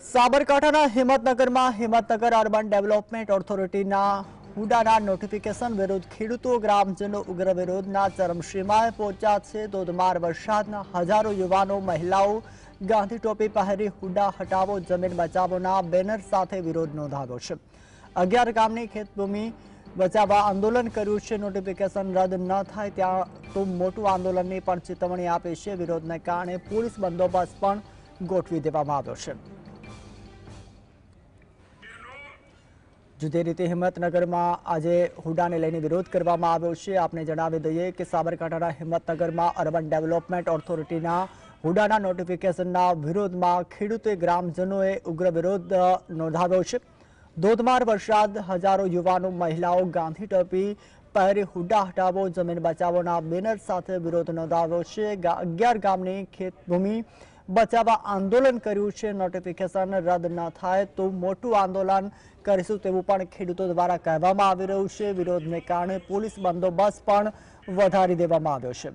સાબરકાંઠાના હિંમતનગરમાં Himmatnagar urban development ઓથોરિટીના હુડાના notification વિરુદ્ધ ખેડૂતો ગ્રામજનો ઉગ્ર વિરોધના ચરમસીમાએ પહોંચ્યા છે। ધોધમાર વરસાદના હજારો યુવાનો મહિલાઓ ગાંધી ટોપી પહેરી હુડા હટાવો જમીન બચાવોના બેનર સાથે વિરોધ નોંધાવ્યો છે। 11 ગામની ખેતભૂમિ બચાવવા આંદોલન કર્યું છે। નોટિફિકેશન રદ ન થાય ત્યાં તો મોટું આંદોલનની પણ ચેતવણી આપી છે। વિરોધને કારણે પોલીસ બંદોબસ્ત પણ ગોઠવી દેવામાં આવ્યો છે। જુદી રીતે હિંમતનગરમાં આજે હુડાને લઈને વિરોધ કરવામાં આવ્યો છે। આપને જણાવી દઈએ કે સાબરકાંઠાના હિંમતનગરમાં અર્બન ડેવલપમેન્ટ ઓથોરિટીના હુડાના નોટિફિકેશનના વિરોધમાં ખેડૂતો ગ્રામજનોએ ઉગ્ર વિરોધ નોંધાવ્યો છે। ધોધમાર વરસાદ હજારો યુવાનો મહિલાઓ ગાંધી ટોપી પહેરી હુડા હટાવો જમીન બચાવોના બેનર સાથે વિરોધ નોંધાવ્યો છે। 11 ગામની ખેતભૂમિ બચાવવા આંદોલન કર્યું છે। નોટિફિકેશન રદ ન થાય તો મોટું આંદોલન કરીશું તેવું પણ ખેડૂતો દ્વારા કહેવામાં આવી રહ્યું છે। વિરોધને કારણે પોલીસ બંદોબસ્ત પણ વધારી દેવામાં આવ્યો છે।